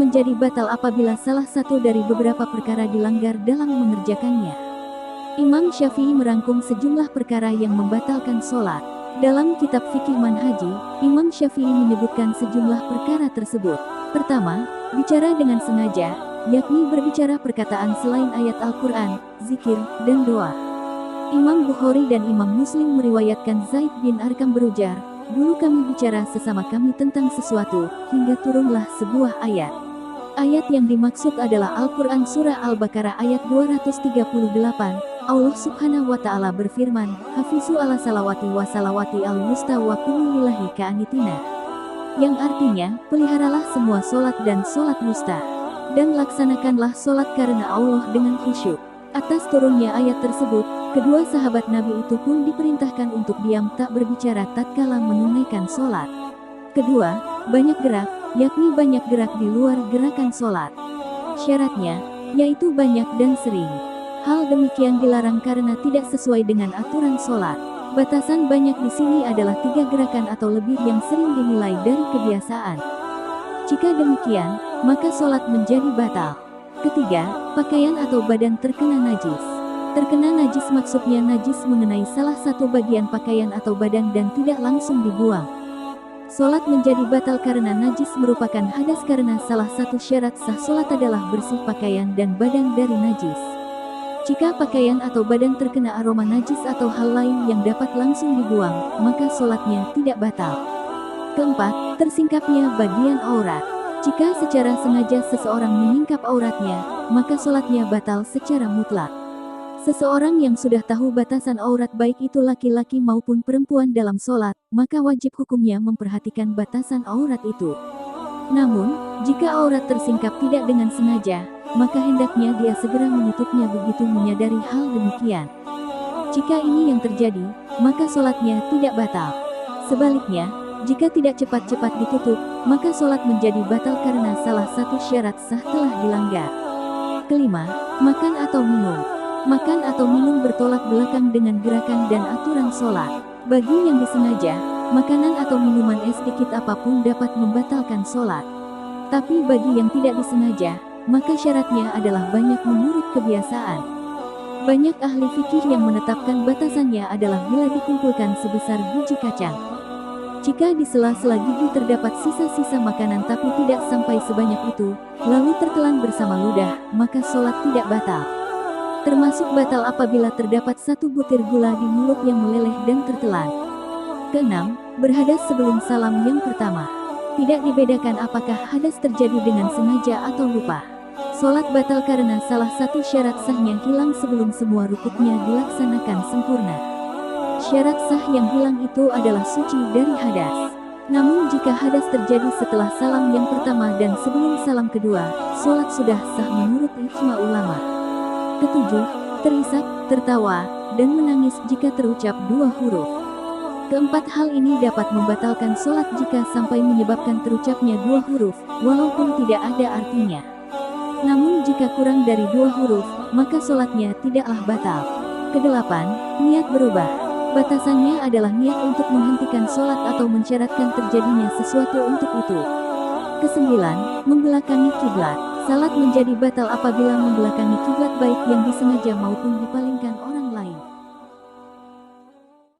menjadi batal apabila salah satu dari beberapa perkara dilanggar dalam mengerjakannya. Imam Syafi'i merangkum sejumlah perkara yang membatalkan sholat. Dalam kitab Fikih Manhaji, Imam Syafi'i menyebutkan sejumlah perkara tersebut. Pertama, bicara dengan sengaja, yakni berbicara perkataan selain ayat Al-Quran, zikir, dan doa. Imam Bukhari dan Imam Muslim meriwayatkan Zaid bin Arqam berujar, "Dulu kami bicara sesama kami tentang sesuatu, hingga turunlah sebuah ayat. Ayat yang dimaksud adalah Al-Quran Surah Al-Baqarah ayat 238. Allah Subhanahu wa Ta'ala berfirman, Hafizu ala salawati wa salawati al-wusta wa kumu lillahi ka'anitina. Yang artinya, peliharalah semua solat dan solat wusta. Dan laksanakanlah solat karena Allah dengan khusyuk. Atas turunnya ayat tersebut, kedua sahabat Nabi itu pun diperintahkan untuk diam tak berbicara tatkala menunaikan solat. Kedua, banyak gerak, yakni banyak gerak di luar gerakan solat. Syaratnya, yaitu banyak dan sering. Hal demikian dilarang karena tidak sesuai dengan aturan sholat. Batasan banyak di sini adalah 3 gerakan atau lebih yang sering dinilai dari kebiasaan. Jika demikian, maka sholat menjadi batal. Ketiga, pakaian atau badan terkena najis. Terkena najis maksudnya najis mengenai salah satu bagian pakaian atau badan dan tidak langsung dibuang. Sholat menjadi batal karena najis merupakan hadas karena salah satu syarat sah sholat adalah bersih pakaian dan badan dari najis. Jika pakaian atau badan terkena aroma najis atau hal lain yang dapat langsung dibuang, maka sholatnya tidak batal. Keempat, tersingkapnya bagian aurat. Jika secara sengaja seseorang menyingkap auratnya, maka sholatnya batal secara mutlak. Seseorang yang sudah tahu batasan aurat baik itu laki-laki maupun perempuan dalam sholat, maka wajib hukumnya memperhatikan batasan aurat itu. Namun, jika aurat tersingkap tidak dengan sengaja, maka hendaknya dia segera menutupnya begitu menyadari hal demikian. Jika ini yang terjadi, maka sholatnya tidak batal. Sebaliknya, jika tidak cepat-cepat ditutup, maka sholat menjadi batal karena salah satu syarat sah telah dilanggar. Kelima, makan atau minum. Makan atau minum bertolak belakang dengan gerakan dan aturan sholat. Bagi yang disengaja, makanan atau minuman sedikit apapun dapat membatalkan sholat. Tapi bagi yang tidak disengaja, maka syaratnya adalah banyak menurut kebiasaan. Banyak ahli fikih yang menetapkan batasannya adalah bila dikumpulkan sebesar biji kacang. Jika di sela-sela gigi terdapat sisa-sisa makanan tapi tidak sampai sebanyak itu, lalu tertelan bersama ludah, maka sholat tidak batal. Termasuk batal apabila terdapat 1 butir gula di mulut yang meleleh dan tertelan. Keenam, berhadas sebelum salam yang pertama. Tidak dibedakan apakah hadas terjadi dengan sengaja atau lupa. Sholat batal karena salah satu syarat sahnya hilang sebelum semua rukunnya dilaksanakan sempurna. Syarat sah yang hilang itu adalah suci dari hadas. Namun jika hadas terjadi setelah salam yang pertama dan sebelum salam kedua, sholat sudah sah menurut ijma ulama. Ketujuh, terisak, tertawa, dan menangis jika terucap 2 huruf. Keempat hal ini dapat membatalkan sholat jika sampai menyebabkan terucapnya 2 huruf, walaupun tidak ada artinya. Namun jika kurang dari 2 huruf, maka sholatnya tidaklah batal. Kedelapan, niat berubah. Batasannya adalah niat untuk menghentikan sholat atau mensyaratkan terjadinya sesuatu untuk itu. Kesembilan, membelakangi kiblat. Salat menjadi batal apabila membelakangi kiblat baik yang disengaja maupun dipalingkan